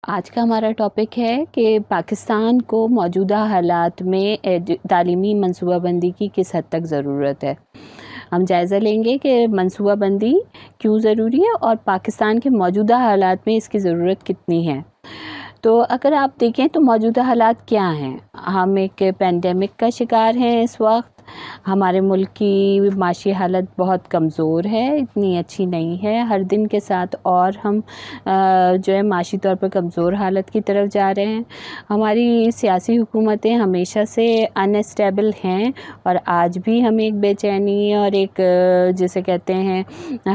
آج کا ہمارا ٹاپک ہے کہ پاکستان کو موجودہ حالات میں تعلیمی منصوبہ بندی کی کس حد تک ضرورت ہے۔ ہم جائزہ لیں گے کہ منصوبہ بندی کیوں ضروری ہے اور پاکستان کے موجودہ حالات میں اس کی ضرورت کتنی ہے۔ تو اگر آپ دیکھیں تو موجودہ حالات کیا ہیں؟ ہم ایک پینڈیمک کا شکار ہیں اس وقت۔ ہمارے ملک کی معاشی حالت بہت کمزور ہے، اتنی اچھی نہیں ہے۔ ہر دن کے ساتھ اور ہم جو ہے معاشی طور پر کمزور حالت کی طرف جا رہے ہیں۔ ہماری سیاسی حکومتیں ہمیشہ سے انسٹیبل ہیں اور آج بھی ہمیں ایک بے چینی اور ایک جسے کہتے ہیں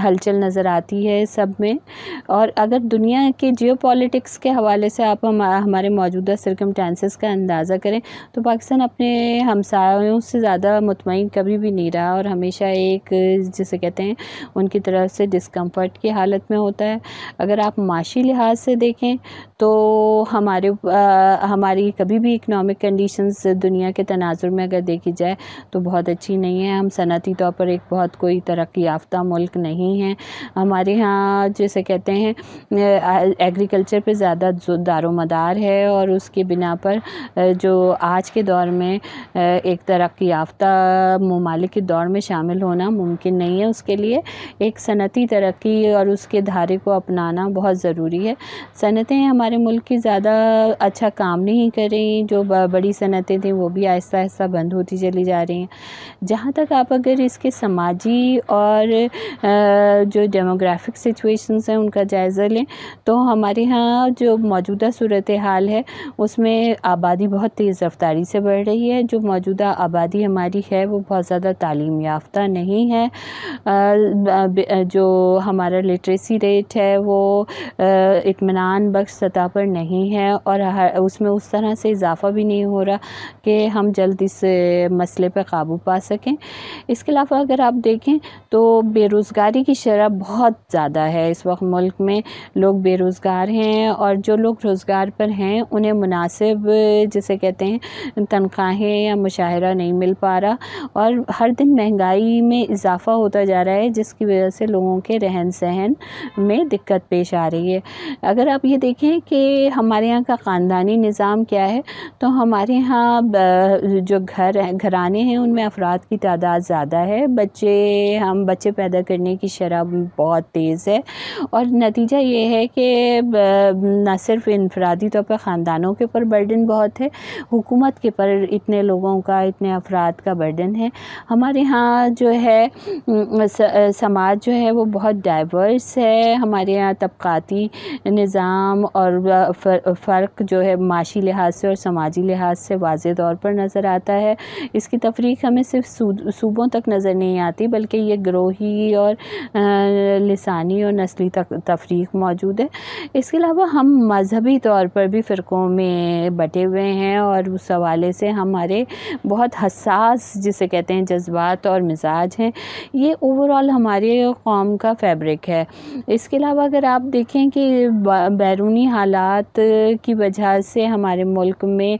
ہلچل نظر آتی ہے سب میں۔ اور اگر دنیا کے جیو پالیٹکس کے حوالے سے آپ ہمارے موجودہ سرکمٹانسز کا اندازہ کریں تو پاکستان اپنے ہمسایوں سے زیادہ مطمئن کبھی بھی نہیں رہا اور ہمیشہ ایک جسے کہتے ہیں ان کی طرف سے ڈسکمفرٹ کی حالت میں ہوتا ہے۔ اگر آپ معاشی لحاظ سے دیکھیں تو ہماری کبھی بھی اکنامک کنڈیشنز دنیا کے تناظر میں اگر دیکھی جائے تو بہت اچھی نہیں ہے۔ ہم صنعتی طور پر ایک بہت کوئی ترقی یافتہ ملک نہیں ہیں۔ ہمارے ہاں جسے کہتے ہیں ایگریکلچر پہ زیادہ دار و مدار ہے اور اس کی بنا پر جو آج کے دور میں ایک ترقی یافتہ ممالک کے دور میں شامل ہونا ممکن نہیں ہے۔ اس کے لیے ایک صنعتی ترقی اور اس کے دھارے کو اپنانا بہت ضروری ہے۔ صنعتیں ہمارے ملک کی زیادہ اچھا کام نہیں کر رہی، جو بڑی صنعتیں تھیں وہ بھی آہستہ آہستہ بند ہوتی چلی جا رہی ہیں۔ جہاں تک آپ اگر اس کے سماجی اور جو ڈیموگرافک سچویشنز ہیں ان کا جائزہ لیں تو ہمارے ہاں جو موجودہ صورتحال ہے اس میں آبادی بہت تیز رفتاری سے بڑھ رہی ہے۔ جو موجودہ آبادی ہماری ہے وہ بہت زیادہ تعلیم یافتہ نہیں ہے۔ جو ہمارا لٹریسی ریٹ ہے وہ اطمینان بخش سطح پر نہیں ہے اور اس میں اس طرح سے اضافہ بھی نہیں ہو رہا کہ ہم جلد اس مسئلے پہ قابو پا سکیں۔ اس کے علاوہ اگر آپ دیکھیں تو بے روزگاری کی شرح بہت زیادہ ہے اس وقت ملک میں۔ لوگ بے روزگار ہیں اور جو لوگ روزگار پر ہیں انہیں مناسب جسے کہتے ہیں تنخواہیں یا مشاہرہ نہیں مل پا رہا اور ہر دن مہنگائی میں اضافہ ہوتا جا رہا ہے جس کی وجہ سے لوگوں کے رہن سہن میں دقت پیش آ رہی ہے۔ اگر آپ یہ دیکھیں کہ ہمارے یہاں کا خاندانی نظام کیا ہے تو ہمارے یہاں جو گھرانے ہیں ان میں افراد کی تعداد زیادہ ہے، بچے پیدا کرنے کی شرح بہت تیز ہے اور نتیجہ یہ ہے کہ نہ صرف انفرادی طور پر خاندانوں کے اوپر برڈن بہت ہے، حکومت کے پر اتنے لوگوں کا اتنے افراد کا برڈن ہے۔ ہمارے ہاں جو ہے سماج جو ہے وہ بہت ڈائیورس ہے۔ ہمارے یہاں طبقاتی نظام اور فرق جو ہے معاشی لحاظ سے اور سماجی لحاظ سے واضح طور پر نظر آتا ہے۔ اس کی تفریق ہمیں صرف صوبوں تک نظر نہیں آتی بلکہ یہ گروہی اور لسانی اور نسلی تفریق موجود ہے۔ اس کے علاوہ ہم مذہبی طور پر بھی فرقوں میں بٹے ہوئے ہیں اور اس حوالے سے ہمارے بہت حساس جسے کہتے ہیں جذبات اور مزاج ہیں۔ یہ اوورآل ہمارے قوم کا فیبرک ہے۔ اس کے علاوہ اگر آپ دیکھیں کہ بیرونی حالات کی وجہ سے ہمارے ملک میں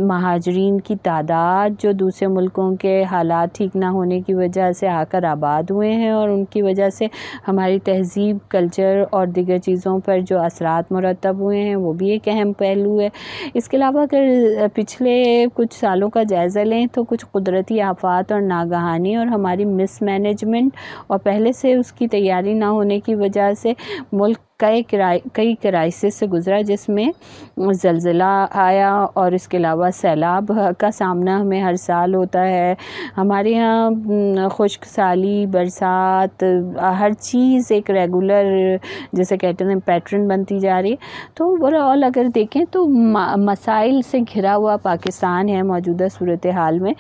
مہاجرین کی تعداد جو دوسرے ملکوں کے حالات ٹھیک نہ ہونے کی وجہ سے آ کر آباد ہوئے ہیں اور ان کی وجہ سے ہماری تہذیب، کلچر اور دیگر چیزوں پر جو اثرات مرتب ہوئے ہیں وہ بھی ایک اہم پہلو ہے۔ اس کے علاوہ اگر پچھلے کچھ سالوں کا جائزہ لیں تو کچھ قدرتی آفات اور ناگہانی اور ہماری مس مینجمنٹ اور پہلے سے اس کی تیاری نہ ہونے کی وجہ سے ملک کئی کرائسس سے گزرا، جس میں زلزلہ آیا اور اس کے علاوہ سیلاب کا سامنا ہمیں ہر سال ہوتا ہے۔ ہمارے یہاں خشک سالی، برسات، ہر چیز ایک ریگولر جیسے کہتے ہیں پیٹرن بنتی جا رہی ہے۔ تو اوورآل اگر دیکھیں تو مسائل سے گھرا ہوا پاکستان ہے موجودہ صورتحال میں،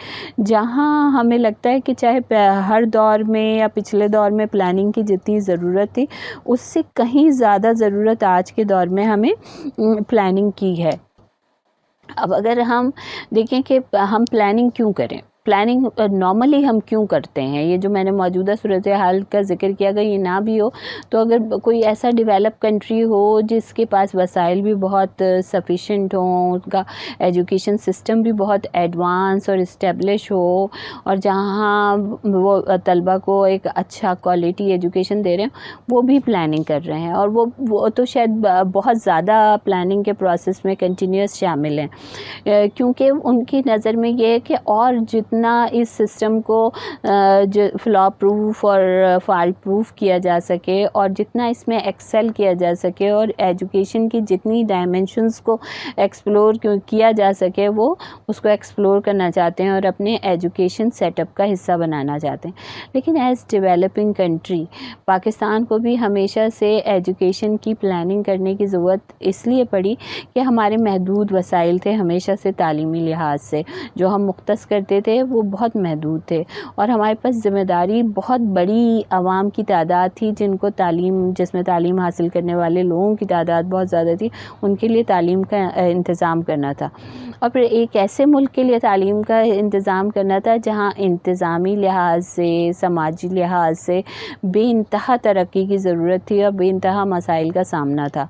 جہاں ہمیں لگتا ہے کہ چاہے ہر دور میں یا پچھلے دور میں پلاننگ کی جتنی ضرورت تھی اس سے کہیں زیادہ ضرورت آج کے دور میں ہمیں پلاننگ کی ہے۔ اب اگر ہم دیکھیں کہ ہم پلاننگ کیوں کریں پلاننگ نارملی ہم کیوں کرتے ہیں. یہ جو میں نے موجودہ صورتحال کا ذکر کیا، اگر یہ نہ بھی ہو تو اگر کوئی ایسا ڈیولپ کنٹری ہو جس کے پاس وسائل بھی بہت سفیشینٹ ہوں، ان کا ایجوکیشن سسٹم بھی بہت ایڈوانس اور اسٹیبلش ہو، اور جہاں وہ طلبہ کو ایک اچھا کوالٹی ایجوکیشن دے رہے ہیں، وہ بھی پلاننگ کر رہے ہیں، اور وہ تو شاید بہت زیادہ پلاننگ کے پروسیس میں کنٹینیوس شامل ہیں، کیونکہ ان کی نظر میں یہ ہے کہ اور جتنا اس سسٹم کو فلا پروف اور فال پروف کیا جا سکے، اور جتنا اس میں ایکسل کیا جا سکے، اور ایجوکیشن کی جتنی ڈائمینشنز کو ایکسپلور کیا جا سکے، وہ اس کو ایکسپلور کرنا چاہتے ہیں اور اپنے ایجوکیشن سیٹ اپ کا حصہ بنانا چاہتے ہیں. لیکن ایز ڈیولپنگ کنٹری پاکستان کو بھی ہمیشہ سے ایجوکیشن کی پلاننگ کرنے کی ضرورت اس لیے پڑی کہ ہمارے محدود وسائل تھے ہمیشہ سے. تعلیمی لحاظ سے جو ہم مختص کرتے تھے وہ بہت محدود تھے، اور ہمارے پاس ذمہ داری بہت بڑی عوام کی تعداد تھی جس میں تعلیم حاصل کرنے والے لوگوں کی تعداد بہت زیادہ تھی. ان کے لیے تعلیم کا انتظام کرنا تھا، اور پھر ایک ایسے ملک کے لیے تعلیم کا انتظام کرنا تھا جہاں انتظامی لحاظ سے، سماجی لحاظ سے بے انتہا ترقی کی ضرورت تھی اور بے انتہا مسائل کا سامنا تھا.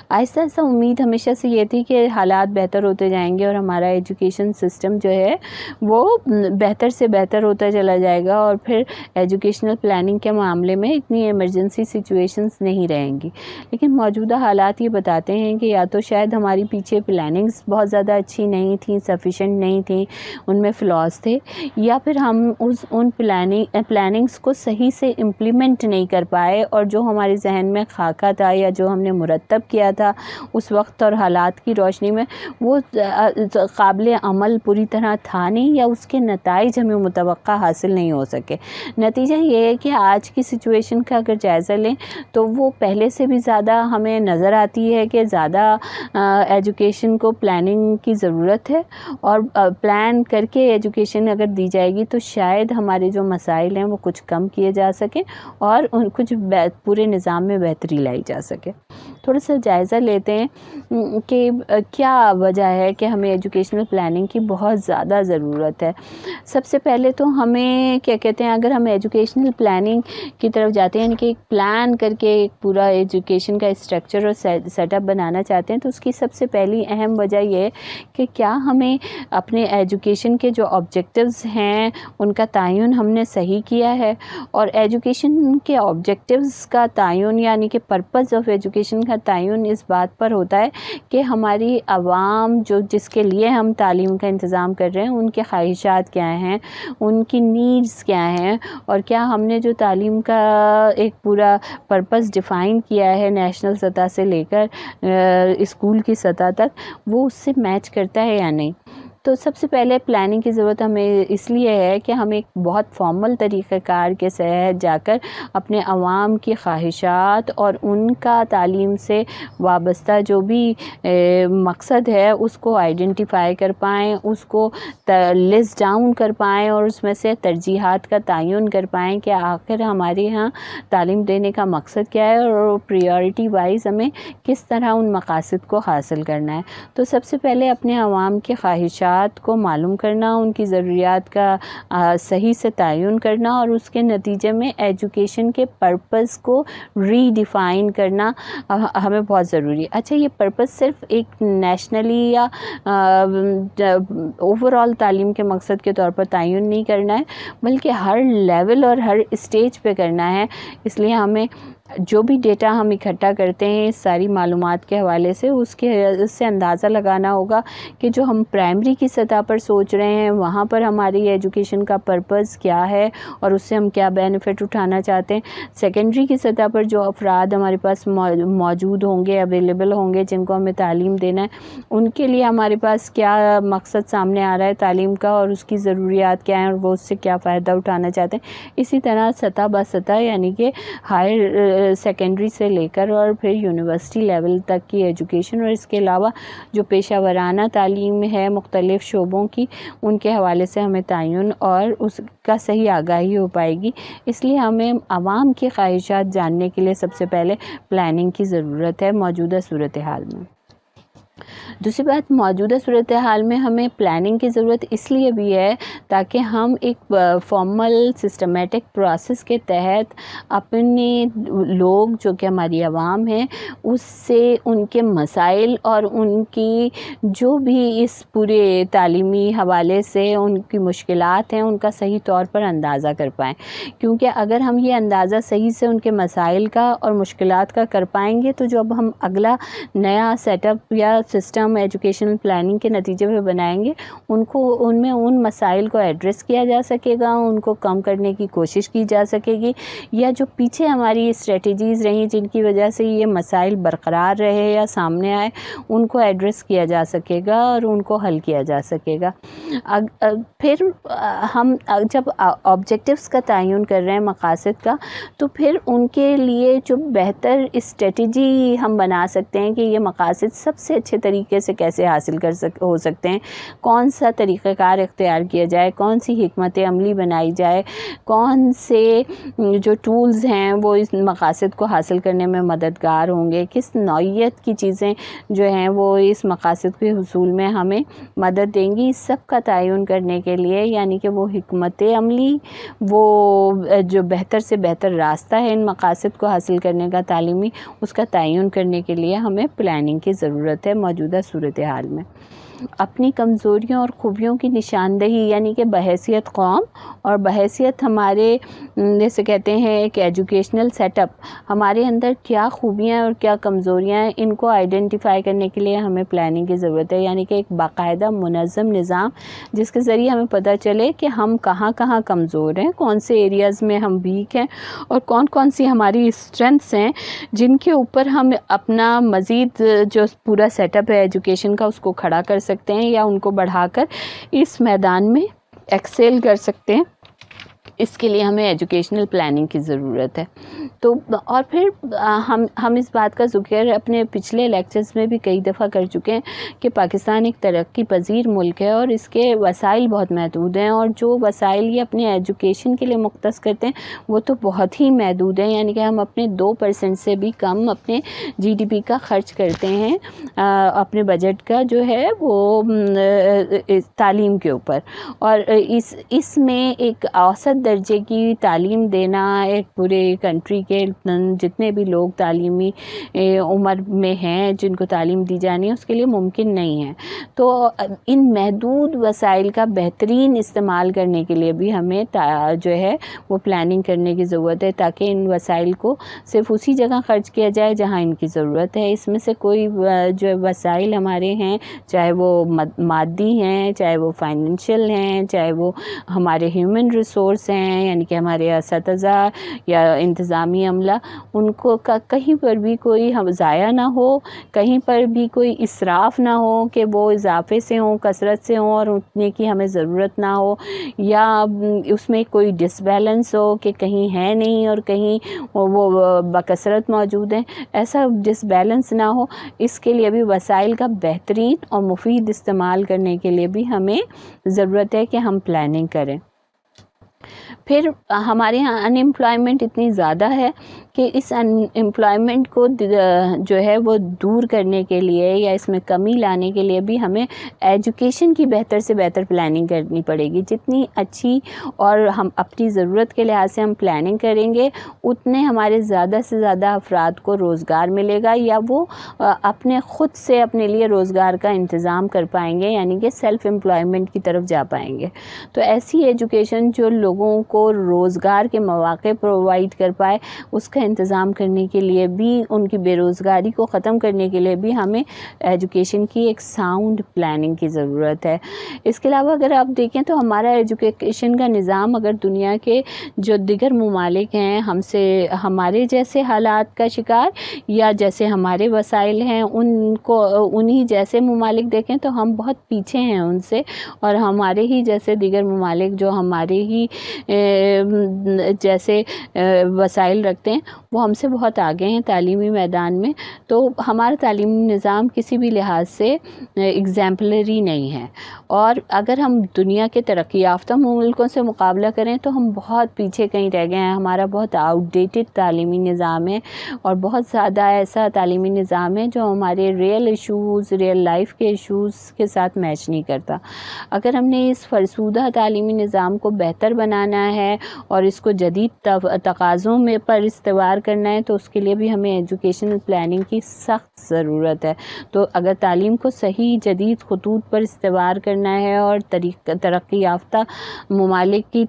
آہستہ آہستہ امید ہمیشہ سے یہ تھی کہ حالات بہتر ہوتے جائیں گے اور ہمارا ایجوکیشن سسٹم جو ہے وہ بہتر سے بہتر ہوتا چلا جائے گا، اور پھر ایجوکیشنل پلاننگ کے معاملے میں اتنی ایمرجنسی سچویشنز نہیں رہیں گی. لیکن موجودہ حالات یہ بتاتے ہیں کہ یا تو شاید ہماری پیچھے پلاننگز بہت زیادہ اچھی نہیں تھیں، سفیشینٹ نہیں تھیں، ان میں فلاز تھے، یا پھر ہم ان پلاننگز کو صحیح سے امپلیمنٹ نہیں کر پائے، اور جو ہمارے ذہن میں خاکہ تھا یا جو ہم نے مرتب کیا تھا اس وقت اور حالات کی روشنی میں وہ قابل عمل پوری طرح تھا نہیں، یا اس کے نتائج ہمیں متوقع حاصل نہیں ہو سکے. نتیجہ یہ ہے کہ آج کی سچویشن کا اگر جائزہ لیں تو وہ پہلے سے بھی زیادہ ہمیں نظر آتی ہے کہ زیادہ ایجوکیشن کو پلاننگ کی ضرورت ہے، اور پلان کر کے ایجوکیشن اگر دی جائے گی تو شاید ہمارے جو مسائل ہیں وہ کچھ کم کیے جا سکیں اور کچھ پورے نظام میں بہتری لائی جا سکے. تھوڑا سا جائزہ لیتے ہیں کہ کیا وجہ ہے کہ ہمیں ایجوکیشنل پلاننگ کی بہت زیادہ ضرورت ہے. سب سے پہلے تو ہمیں کیا کہتے ہیں، اگر ہم ایجوکیشنل پلاننگ کی طرف جاتے ہیں، یعنی کہ ایک پلان کر کے ایک پورا ایجوکیشن کا اسٹرکچر اور سیٹ اپ بنانا چاہتے ہیں، تو اس کی سب سے پہلی اہم وجہ یہ ہے کہ کیا ہمیں اپنے ایجوکیشن کے جو آبجیکٹیوز ہیں ان کا تعین ہم نے صحیح کیا ہے. اور ایجوکیشن کے آبجیکٹیوز کا تعین یعنی کہ پرپز آف ایجوکیشن کا تعین اس بات پر ہوتا ہے کہ ہماری عوام جس کے لیے ہم تعلیم کا انتظام کر رہے ہیں ان کے خواہشات کیا ہیں، ان کی نیڈز کیا ہیں، اور کیا ہم نے جو تعلیم کا ایک پورا پرپز ڈیفائن کیا ہے نیشنل سطح سے لے کر اسکول کی سطح تک، وہ اس سے میچ کرتا ہے یا نہیں. تو سب سے پہلے پلاننگ کی ضرورت ہمیں اس لیے ہے کہ ہم ایک بہت فارمل طریقہ کار کے تحت جا کر اپنے عوام کی خواہشات اور ان کا تعلیم سے وابستہ جو بھی مقصد ہے اس کو آئیڈینٹیفائی کر پائیں، اس کو لسٹ ڈاؤن کر پائیں، اور اس میں سے ترجیحات کا تعین کر پائیں کہ آخر ہمارے یہاں تعلیم دینے کا مقصد کیا ہے اور پریورٹی وائز ہمیں کس طرح ان مقاصد کو حاصل کرنا ہے. تو سب سے پہلے اپنے عوام کے خواہشات کو معلوم کرنا، ان کی ضروریات کا صحیح سے تعین کرنا، اور اس کے نتیجے میں ایجوکیشن کے پرپز کو ری ڈیفائن کرنا ہمیں بہت ضروری ہے. اچھا، یہ پرپز صرف ایک نیشنلی یا اوور آل تعلیم کے مقصد کے طور پر تعین نہیں کرنا ہے، بلکہ ہر لیول اور ہر اسٹیج پہ کرنا ہے. اس لیے ہمیں جو بھی ڈیٹا ہم اکٹھا کرتے ہیں اس ساری معلومات کے حوالے سے اس سے اندازہ لگانا ہوگا کہ جو ہم پرائمری کی سطح پر سوچ رہے ہیں وہاں پر ہماری ایجوکیشن کا پرپز کیا ہے اور اس سے ہم کیا بینیفٹ اٹھانا چاہتے ہیں. سیکنڈری کی سطح پر جو افراد ہمارے پاس موجود ہوں گے، اویلیبل ہوں گے، جن کو ہمیں تعلیم دینا ہے، ان کے لیے ہمارے پاس کیا مقصد سامنے آ رہا ہے تعلیم کا اور اس کی ضروریات کیا ہیں اور وہ اس سے کیا فائدہ اٹھانا چاہتے ہیں. اسی طرح سطح بہ سطح یعنی کہ ہائر سیکنڈری سے لے کر اور پھر یونیورسٹی لیول تک کی ایجوکیشن، اور اس کے علاوہ جو پیشہ ورانہ تعلیم ہے مختلف شعبوں کی، ان کے حوالے سے ہمیں تعین اور اس کا صحیح آگاہی ہو پائے گی. اس لیے ہمیں عوام کی خواہشات جاننے کے لیے سب سے پہلے پلاننگ کی ضرورت ہے موجودہ صورتحال میں. دوسری بات، موجودہ صورتحال میں ہمیں پلاننگ کی ضرورت اس لیے بھی ہے تاکہ ہم ایک فارمل سسٹمیٹک پروسیس کے تحت اپنے لوگ جو کہ ہماری عوام ہیں اس سے ان کے مسائل اور ان کی جو بھی اس پورے تعلیمی حوالے سے ان کی مشکلات ہیں ان کا صحیح طور پر اندازہ کر پائیں. کیونکہ اگر ہم یہ اندازہ صحیح سے ان کے مسائل کا اور مشکلات کا کر پائیں گے تو جو اب ہم اگلا نیا سیٹ اپ یا سسٹم ایجوکیشنل پلاننگ کے نتیجے میں بنائیں گے ان میں ان مسائل کو ایڈریس کیا جا سکے گا، ان کو کم کرنے کی کوشش کی جا سکے گی، یا جو پیچھے ہماری اسٹریٹجیز رہیں جن کی وجہ سے یہ مسائل برقرار رہے یا سامنے آئے ان کو ایڈریس کیا جا سکے گا اور ان کو حل کیا جا سکے گا. پھر ہم جب آبجیکٹیوز کا تعین کر رہے ہیں مقاصد کا، تو پھر ان کے لیے جو بہتر اسٹریٹجی ہم بنا سکتے ہیں کہ یہ مقاصد سب سے اچھے طریقے سے کیسے حاصل ہو سکتے ہیں، کون سا طریقہ کار اختیار کیا جائے، کون سی حکمت عملی بنائی جائے، کون سے جو ٹولز ہیں وہ اس مقاصد کو حاصل کرنے میں مددگار ہوں گے، کس نوعیت کی چیزیں جو ہیں وہ اس مقاصد کے حصول میں ہمیں مدد دیں گی. اس سب کا تعین کرنے کے لیے، یعنی کہ وہ حکمت عملی، وہ جو بہتر سے بہتر راستہ ہے ان مقاصد کو حاصل کرنے کا تعلیمی، اس کا تعین کرنے کے لیے ہمیں پلاننگ کی ضرورت ہے موجودہ صورتحال میں. اپنی کمزوریوں اور خوبیوں کی نشاندہی، یعنی کہ بحیثیت قوم اور بحیثیت ہمارے جیسے کہتے ہیں ایک ایجوکیشنل سیٹ اپ، ہمارے اندر کیا خوبیاں اور کیا کمزوریاں ہیں ان کو آئیڈینٹیفائی کرنے کے لیے ہمیں پلاننگ کی ضرورت ہے. یعنی کہ ایک باقاعدہ منظم نظام جس کے ذریعے ہمیں پتہ چلے کہ ہم کہاں کہاں کمزور ہیں، کون سے ایریاز میں ہم ویک ہیں اور کون کون سی ہماری اسٹرینتھس ہیں جن کے اوپر ہم اپنا مزید جو پورا سیٹ اپ ہے ایجوکیشن کا اس کو کھڑا کر سکتے ہیں یا ان کو بڑھا کر اس میدان میں ایکسیل کر سکتے ہیں. اس کے لیے ہمیں ایجوکیشنل پلاننگ کی ضرورت ہے. تو اور پھر ہم اس بات کا ذکر اپنے پچھلے لیکچرز میں بھی کئی دفعہ کر چکے ہیں کہ پاکستان ایک ترقی پذیر ملک ہے اور اس کے وسائل بہت محدود ہیں، اور جو وسائل یہ اپنے ایجوکیشن کے لیے مختص کرتے ہیں وہ تو بہت ہی محدود ہیں. یعنی کہ ہم اپنے 2% سے بھی کم اپنے GDP کا خرچ کرتے ہیں اپنے بجٹ کا جو ہے وہ تعلیم کے اوپر، اور اس میں ایک اوسط درجے کی تعلیم دینا ایک پورے کنٹری کے جتنے بھی لوگ تعلیمی عمر میں ہیں جن کو تعلیم دی جانی ہے اس کے لیے ممکن نہیں ہے. تو ان محدود وسائل کا بہترین استعمال کرنے کے لیے بھی ہمیں جو ہے وہ پلاننگ کرنے کی ضرورت ہے تاکہ ان وسائل کو صرف اسی جگہ خرچ کیا جائے جہاں ان کی ضرورت ہے. اس میں سے کوئی جو وسائل ہمارے ہیں، چاہے وہ مادی ہیں، چاہے وہ فائنینشیل ہیں، چاہے وہ ہمارے ہیومن ریسورس ہیں، یعنی کہ ہمارے اساتذہ یا انتظامی عملہ، ان کو کہیں پر بھی کوئی ضائع نہ ہو، کہیں پر بھی کوئی اسراف نہ ہو کہ وہ اضافے سے ہوں، کثرت سے ہوں اور اتنے کی ہمیں ضرورت نہ ہو، یا اس میں کوئی ڈس بیلنس ہو کہ کہیں ہے نہیں اور کہیں وہ بکثرت موجود ہیں. ایسا ڈس بیلنس نہ ہو، اس کے لیے بھی وسائل کا بہترین اور مفید استعمال کرنے کے لیے بھی ہمیں ضرورت ہے کہ ہم پلاننگ کریں. پھر ہمارے یہاں ان امپلائمنٹ اتنی زیادہ ہے کہ اس ان امپلائمنٹ کو جو ہے وہ دور کرنے کے لیے یا اس میں کمی لانے کے لیے بھی ہمیں ایجوکیشن کی بہتر سے بہتر پلاننگ کرنی پڑے گی. جتنی اچھی اور ہم اپنی ضرورت کے لحاظ سے ہم پلاننگ کریں گے اتنے ہمارے زیادہ سے زیادہ افراد کو روزگار ملے گا یا وہ اپنے خود سے اپنے لیے روزگار کا انتظام کر پائیں گے، یعنی کہ سیلف امپلائمنٹ کی طرف جا پائیں گے. تو ایسی ایجوکیشن جو لوگوں کو روزگار کے مواقع پرووائڈ کر پائے، اس کا انتظام کرنے کے لیے بھی، ان کی بے روزگاری کو ختم کرنے کے لیے بھی ہمیں ایجوکیشن کی ایک ساؤنڈ پلاننگ کی ضرورت ہے. اس کے علاوہ اگر آپ دیکھیں تو ہمارا ایجوکیشن کا نظام اگر دنیا کے جو دیگر ممالک ہیں ہم سے ہمارے جیسے حالات کا شکار یا جیسے ہمارے وسائل ہیں ان کو انہی جیسے ممالک دیکھیں تو ہم بہت پیچھے ہیں ان سے، اور ہمارے ہی جیسے دیگر ممالک جو ہمارے ہی جیسے وسائل رکھتے ہیں وہ ہم سے بہت آگے ہیں تعلیمی میدان میں، تو ہمارا تعلیمی نظام کسی بھی لحاظ سے ایگزامپلری نہیں ہے، اور اگر ہم دنیا کے ترقی یافتہ ملکوں سے مقابلہ کریں تو ہم بہت پیچھے کہیں رہ گئے ہیں. ہمارا بہت آؤٹ ڈیٹڈ تعلیمی نظام ہے، اور بہت زیادہ ایسا تعلیمی نظام ہے جو ہمارے ریئل ایشوز، ریئل لائف کے ایشوز کے ساتھ میچ نہیں کرتا. اگر ہم نے اس فرسودہ تعلیمی نظام کو بہتر بنانا ہے اور اس کو جدید تقاضوں میں پر استوار کرنا ہے تو اس کے لیے بھی ہمیں ایجوکیشنل پلاننگ کی سخت ضرورت ہے. تو اگر تعلیم کو صحیح جدید خطوط پر استوار کرنا ہے اور ترقی یافتہ ممالک کی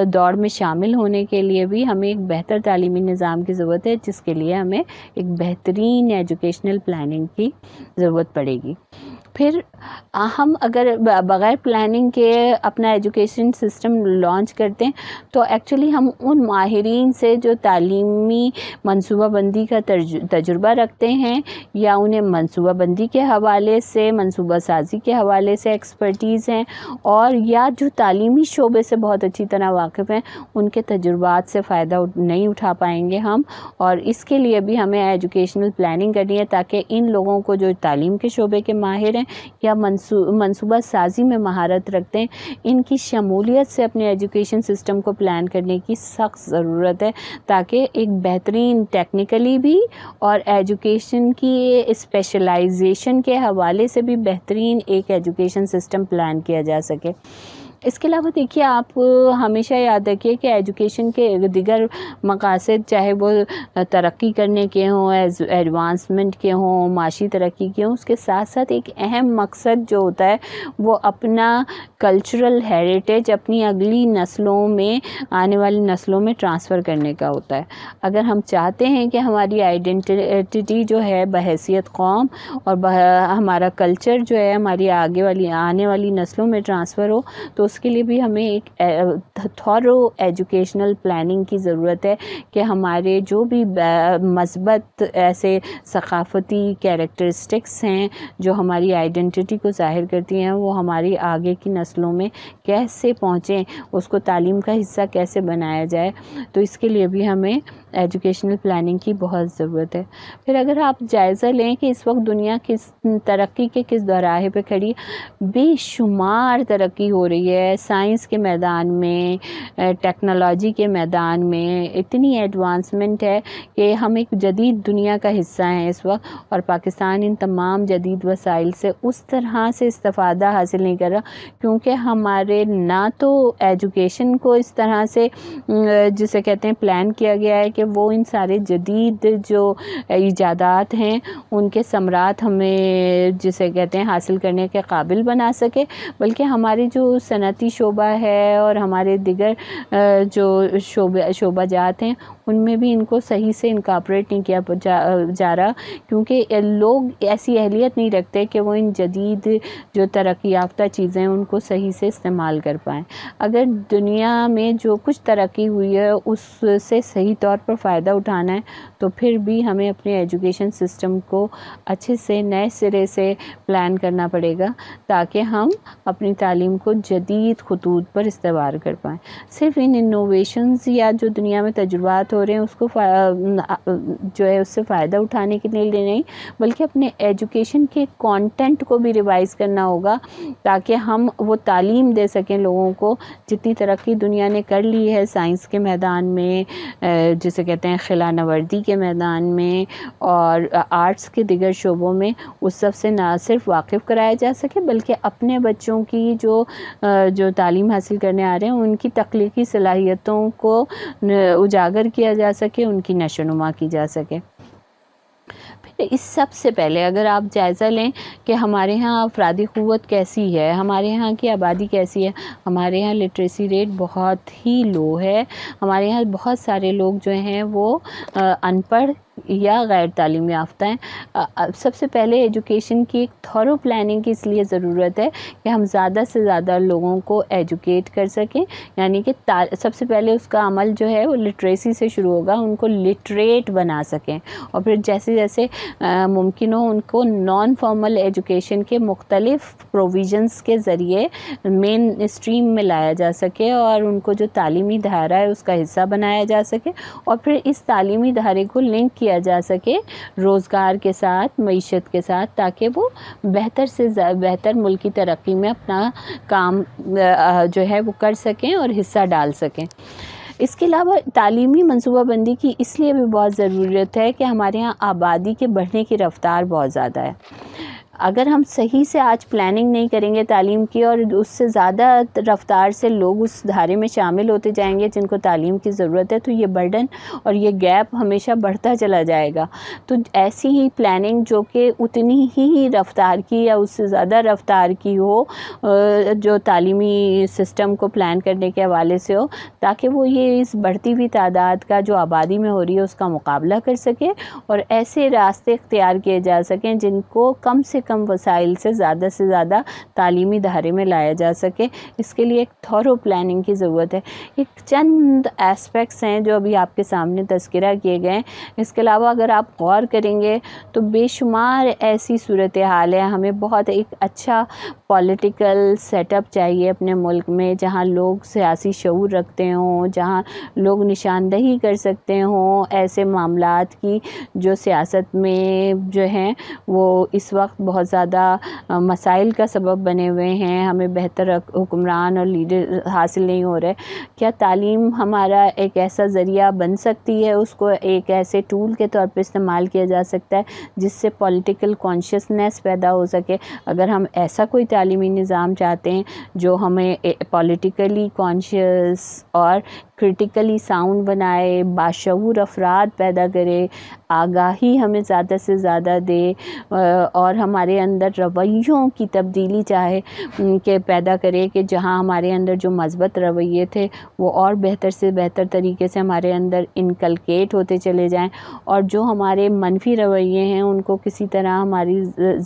دوڑ میں شامل ہونے کے لیے بھی ہمیں ایک بہتر تعلیمی نظام کی ضرورت ہے، جس کے لیے ہمیں ایک بہترین ایجوکیشنل پلاننگ کی ضرورت پڑے گی. پھر ہم اگر بغیر پلاننگ کے اپنا ایجوکیشن سسٹم لانچ کرتے ہیں تو ایکچولی ہم ان ماہرین سے جو تعلیمی منصوبہ بندی کا تجربہ رکھتے ہیں یا انہیں منصوبہ بندی کے حوالے سے، منصوبہ سازی کے حوالے سے ایکسپرٹیز ہیں، اور یا جو تعلیمی شعبے سے بہت اچھی طرح واقف ہیں، ان کے تجربات سے فائدہ نہیں اٹھا پائیں گے ہم. اور اس کے لیے بھی ہمیں ایجوکیشنل پلاننگ کرنی ہے تاکہ ان لوگوں کو جو تعلیم کے شعبے کے ماہر ہیں یا منصوبہ سازی میں مہارت رکھتے ہیں، ان کی شمولیت سے اپنے ایجوکیشن سسٹم کو پلان کرنے کی سخت ضرورت ہے تاکہ ایک بہترین ٹیکنیکلی بھی اور ایجوکیشن کی اسپیشلائزیشن کے حوالے سے بھی بہترین ایک ایجوکیشن سسٹم پلان کیا جا سکے. اس کے علاوہ دیکھیے، آپ ہمیشہ یاد رکھیے کہ ایجوکیشن کے دیگر مقاصد چاہے وہ ترقی کرنے کے ہوں، ایڈوانسمنٹ کے ہوں، معاشی ترقی کے ہوں، اس کے ساتھ ساتھ ایک اہم مقصد جو ہوتا ہے وہ اپنا کلچرل ہیریٹیج اپنی اگلی نسلوں میں، آنے والی نسلوں میں ٹرانسفر کرنے کا ہوتا ہے. اگر ہم چاہتے ہیں کہ ہماری آئیڈینٹی جو ہے بحیثیت قوم اور ہمارا کلچر جو ہے ہماری آنے والی نسلوں میں ٹرانسفر ہو، تو اس کے لیے بھی ہمیں ایک تھورو ایجوکیشنل پلاننگ کی ضرورت ہے کہ ہمارے جو بھی مثبت ایسے ثقافتی کیریکٹرسٹکس ہیں جو ہماری آئیڈینٹی کو ظاہر کرتی ہیں، وہ ہماری آگے کی نسلوں میں کیسے پہنچیں، اس کو تعلیم کا حصہ کیسے بنایا جائے. تو اس کے لیے بھی ہمیں ایجوکیشنل پلاننگ کی بہت ضرورت ہے. پھر اگر آپ جائزہ لیں کہ اس وقت دنیا کس ترقی کے کس دوراہے پہ کھڑی، بے شمار ترقی ہو رہی ہے سائنس کے میدان میں، ٹیکنالوجی کے میدان میں اتنی ایڈوانسمنٹ ہے کہ ہم ایک جدید دنیا کا حصہ ہیں اس وقت، اور پاکستان ان تمام جدید وسائل سے اس طرح سے استفادہ حاصل نہیں کر رہا کیونکہ ہمارے نہ تو ایجوکیشن کو اس طرح سے جسے کہتے ہیں پلان کیا گیا ہے کہ وہ ان سارے جدید جو ایجادات ہیں ان کے ثمرات ہمیں جسے کہتے ہیں حاصل کرنے کے قابل بنا سکے، بلکہ ہماری جو صنعتی شعبہ ہے اور ہمارے دیگر جو شعبہ جات ہیں ان میں بھی ان کو صحیح سے انکارپوریٹ نہیں کیا جا رہا کیونکہ لوگ ایسی اہلیت نہیں رکھتے کہ وہ ان جدید جو ترقی یافتہ چیزیں ان کو صحیح سے استعمال کر پائیں. اگر دنیا میں جو کچھ ترقی ہوئی ہے اس سے صحیح طور پر فائدہ اٹھانا ہے تو پھر بھی ہمیں اپنے ایجوکیشن سسٹم کو اچھے سے نئے سرے سے پلان کرنا پڑے گا تاکہ ہم اپنی تعلیم کو جدید خطوط پر استوار کر پائیں. صرف ان انوویشنز یا جو دنیا میں تجربات ہو رہے ہیں اس کو جو ہے اس سے فائدہ اٹھانے کے لیے نہیں، بلکہ اپنے ایجوکیشن کے کانٹینٹ کو بھی ریوائز کرنا ہوگا تاکہ ہم وہ تعلیم دے سکیں لوگوں کو. جتنی ترقی دنیا نے کر لی ہے سائنس کے میدان میں، جسے کہتے ہیں خلا نوردی کے میدان میں اور آرٹس کے دیگر شعبوں میں، اس سب سے نہ صرف واقف کرایا جا سکے بلکہ اپنے بچوں کی جو تعلیم حاصل کرنے آ رہے ہیں ان کی تخلیقی صلاحیتوں کو اجاگر کیا جا سکے، ان کی نشو و نما کی جا سکے. اس سب سے پہلے اگر آپ جائزہ لیں کہ ہمارے ہاں افرادی قوت کیسی ہے، ہمارے ہاں کی آبادی کیسی ہے، ہمارے ہاں لٹریسی ریٹ بہت ہی لو ہے. ہمارے ہاں بہت سارے لوگ جو ہیں وہ ان پڑھ یا غیر تعلیم یافتہ ہیں، سب سے پہلے ایجوکیشن کی ایک تھورو پلاننگ کی اس لیے ضرورت ہے کہ ہم زیادہ سے زیادہ لوگوں کو ایجوکیٹ کر سکیں، یعنی کہ سب سے پہلے اس کا عمل جو ہے وہ لٹریسی سے شروع ہوگا، ان کو لٹریٹ بنا سکیں، اور پھر جیسے جیسے ممکن ہو ان کو نان فارمل ایجوکیشن کے مختلف پروویژنس کے ذریعے مین اسٹریم میں لایا جا سکے اور ان کو جو تعلیمی دھارا ہے اس کا حصہ بنایا جا سکے، اور پھر اس تعلیمی دھارے کو لنک کیا جا سکے روزگار کے ساتھ، معیشت کے ساتھ، تاکہ وہ بہتر سے بہتر ملکی ترقی میں اپنا کام جو ہے وہ کر سکیں اور حصہ ڈال سکیں۔ اس کے علاوہ تعلیمی منصوبہ بندی کی اس لیے بھی بہت ضرورت ہے کہ ہمارے ہاں آبادی کے بڑھنے کی رفتار بہت زیادہ ہے۔ اگر ہم صحیح سے آج پلاننگ نہیں کریں گے تعلیم کی، اور اس سے زیادہ رفتار سے لوگ اس دھارے میں شامل ہوتے جائیں گے جن کو تعلیم کی ضرورت ہے، تو یہ برڈن اور یہ گیپ ہمیشہ بڑھتا چلا جائے گا۔ تو ایسی ہی پلاننگ جو کہ اتنی ہی رفتار کی یا اس سے زیادہ رفتار کی ہو، جو تعلیمی سسٹم کو پلان کرنے کے حوالے سے ہو، تاکہ وہ یہ اس بڑھتی ہوئی تعداد کا جو آبادی میں ہو رہی ہے اس کا مقابلہ کر سکے، اور ایسے راستے اختیار کیے جا سکیں جن کو کم سے کم وسائل سے زیادہ تعلیمی دھارے میں لایا جا سکے۔ اس کے لیے ایک تھورو پلاننگ کی ضرورت ہے۔ ایک چند ایسپیکٹس ہیں جو ابھی آپ کے سامنے تذکرہ کیے گئے ہیں، اس کے علاوہ اگر آپ غور کریں گے تو بے شمار ایسی صورتحال ہے۔ ہمیں بہت ایک اچھا پولیٹیکل سیٹ اپ چاہیے اپنے ملک میں، جہاں لوگ سیاسی شعور رکھتے ہوں، جہاں لوگ نشاندہی کر سکتے ہوں ایسے معاملات کی جو سیاست میں جو ہیں وہ اس وقت بہت زیادہ مسائل کا سبب بنے ہوئے ہیں، ہمیں بہتر حکمران اور لیڈر حاصل نہیں ہو رہے۔ کیا تعلیم ہمارا ایک ایسا ذریعہ بن سکتی ہے، اس کو ایک ایسے ٹول کے طور پر استعمال کیا جا سکتا ہے جس سے پولیٹیکل کانشیسنیس پیدا ہو سکے؟ اگر ہم ایسا کوئی تعلیمی نظام چاہتے ہیں جو ہمیں پولیٹیکلی کانشیس اور کرٹیکلی ساؤنڈ بنائے، باشعور افراد پیدا کرے، آگاہی ہمیں زیادہ سے زیادہ دے، اور ہمارے اندر رویوں کی تبدیلی چاہے کہ پیدا کرے، کہ جہاں ہمارے اندر جو مثبت رویے تھے وہ اور بہتر سے بہتر طریقے سے ہمارے اندر انکلکیٹ ہوتے چلے جائیں، اور جو ہمارے منفی رویے ہیں ان کو کسی طرح ہماری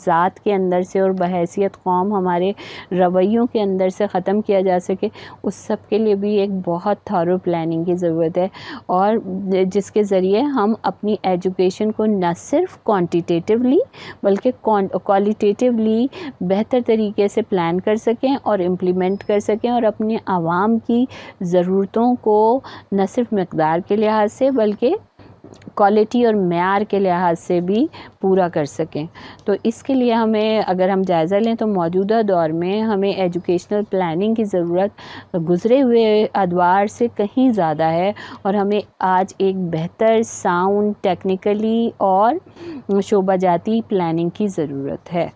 ذات کے اندر سے اور بحیثیت قوم ہمارے رویوں کے اندر سے ختم کیا جا سکے۔ اس سب کے لیے بھی ایک بہت تھورو پلاننگ کی ضرورت ہے، اور جس کے ذریعے ہم اپنی ایجوکیشن کو نہ صرف کوانٹیٹیولی بلکہ کوالیٹیٹیولی بہتر طریقے سے پلان کر سکیں اور امپلیمنٹ کر سکیں، اور اپنے عوام کی ضرورتوں کو نہ صرف مقدار کے لحاظ سے بلکہ کوالٹی اور معیار کے لحاظ سے بھی پورا کر سکیں۔ تو اس کے لیے ہمیں اگر ہم جائزہ لیں تو موجودہ دور میں ہمیں ایجوکیشنل پلاننگ کی ضرورت گزرے ہوئے ادوار سے کہیں زیادہ ہے، اور ہمیں آج ایک بہتر ساؤنڈ ٹیکنیکلی اور شعبہ جاتی پلاننگ کی ضرورت ہے۔